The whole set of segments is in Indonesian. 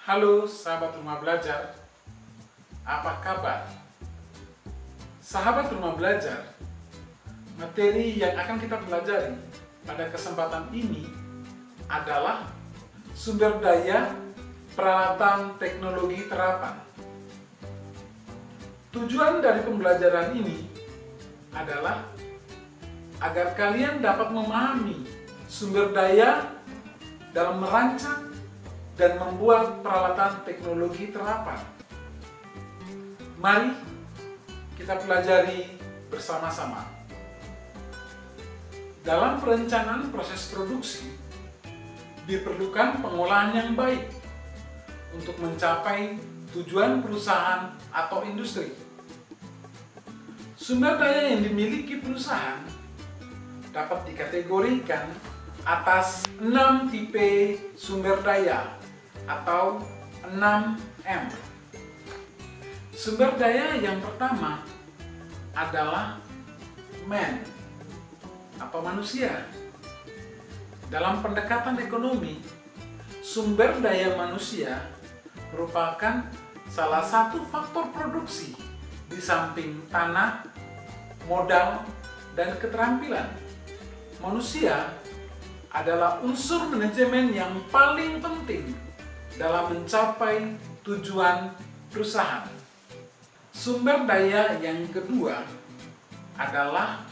Halo sahabat rumah belajar, apa kabar? Sahabat rumah belajar, materi yang akan kita pelajari pada kesempatan ini adalah sumber daya peralatan teknologi terapan. Tujuan dari pembelajaran ini adalah agar kalian dapat memahami sumber daya dalam merancang dan membuat peralatan teknologi terapan. Mari kita pelajari bersama-sama. Dalam perencanaan proses produksi, diperlukan pengolahan yang baik untuk mencapai tujuan perusahaan atau industri. Sumber daya yang dimiliki perusahaan dapat dikategorikan atas 6 tipe sumber daya atau 6M. Sumber daya yang pertama adalah man atau manusia. Dalam pendekatan ekonomi, sumber daya manusia merupakan salah satu faktor produksi di samping tanah, modal, dan keterampilan. Manusia adalah unsur manajemen yang paling penting dalam mencapai tujuan perusahaan. Sumber daya yang kedua adalah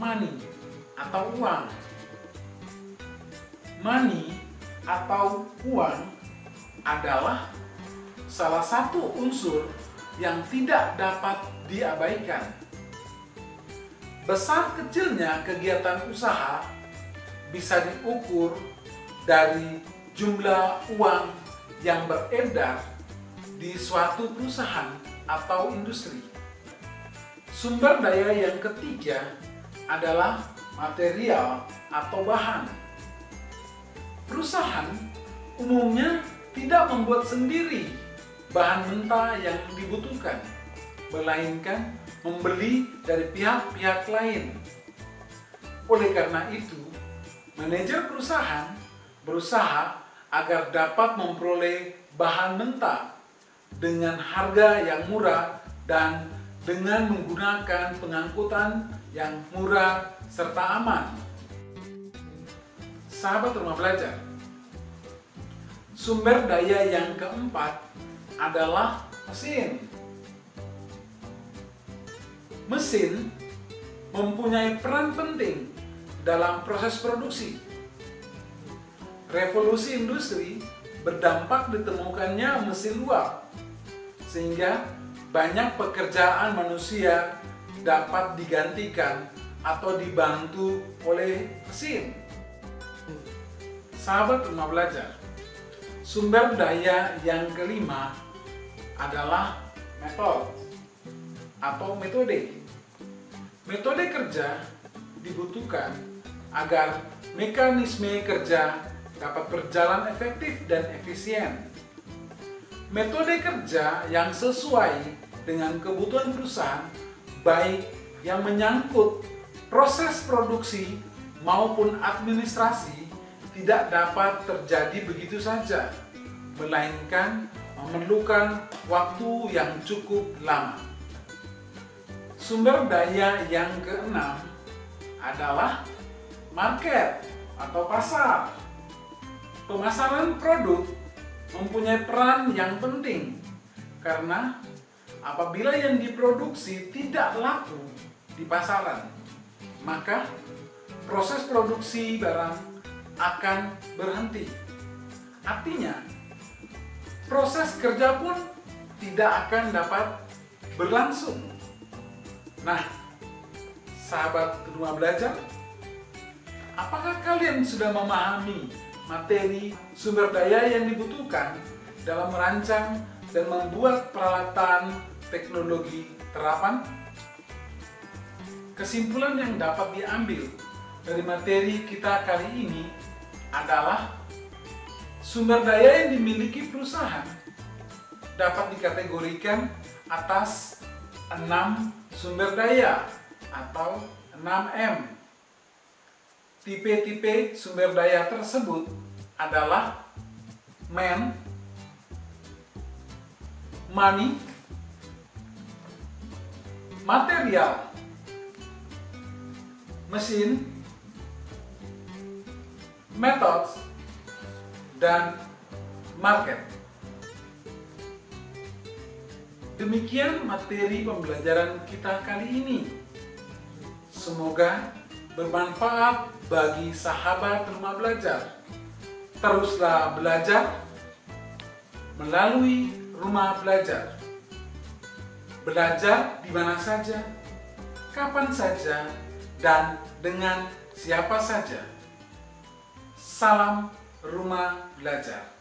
money atau uang. Money atau uang adalah salah satu unsur yang tidak dapat diabaikan. Besar kecilnya kegiatan usaha bisa diukur dari jumlah uang yang beredar di suatu perusahaan atau industri. Sumber daya yang ketiga adalah material atau bahan. Perusahaan umumnya tidak membuat sendiri bahan mentah yang dibutuhkan, melainkan membeli dari pihak-pihak lain. Oleh karena itu, manajer perusahaan berusaha agar dapat memperoleh bahan mentah dengan harga yang murah dan dengan menggunakan pengangkutan yang murah serta aman. Sahabat rumah belajar, sumber daya yang keempat adalah mesin. Mesin mempunyai peran penting dalam proses produksi. Revolusi industri berdampak ditemukannya mesin uap, sehingga banyak pekerjaan manusia dapat digantikan atau dibantu oleh mesin. Sahabat rumah belajar, sumber daya yang kelima adalah metode. Metode kerja dibutuhkan agar mekanisme kerja dapat berjalan efektif dan efisien. Metode kerja yang sesuai dengan kebutuhan perusahaan, baik yang menyangkut proses produksi maupun administrasi, tidak dapat terjadi begitu saja, melainkan memerlukan waktu yang cukup lama. Sumber daya yang keenam adalah market atau pasar. Pemasaran produk mempunyai peran yang penting karena apabila yang diproduksi tidak laku di pasaran, maka proses produksi barang akan berhenti. Artinya, proses kerja pun tidak akan dapat berlangsung. Nah, sahabat rumah belajar, apakah kalian sudah memahami materi sumber daya yang dibutuhkan dalam merancang dan membuat peralatan teknologi terapan? Kesimpulan yang dapat diambil dari materi kita kali ini adalah sumber daya yang dimiliki perusahaan dapat dikategorikan atas 6 sumber daya atau 6M. Tipe-tipe sumber daya tersebut adalah man, money, material, mesin, methods, dan market. Demikian materi pembelajaran kita kali ini. Semoga bermanfaat bagi sahabat rumah belajar. Teruslah belajar melalui rumah belajar. Belajar di mana saja, kapan saja, dan dengan siapa saja. Salam rumah belajar.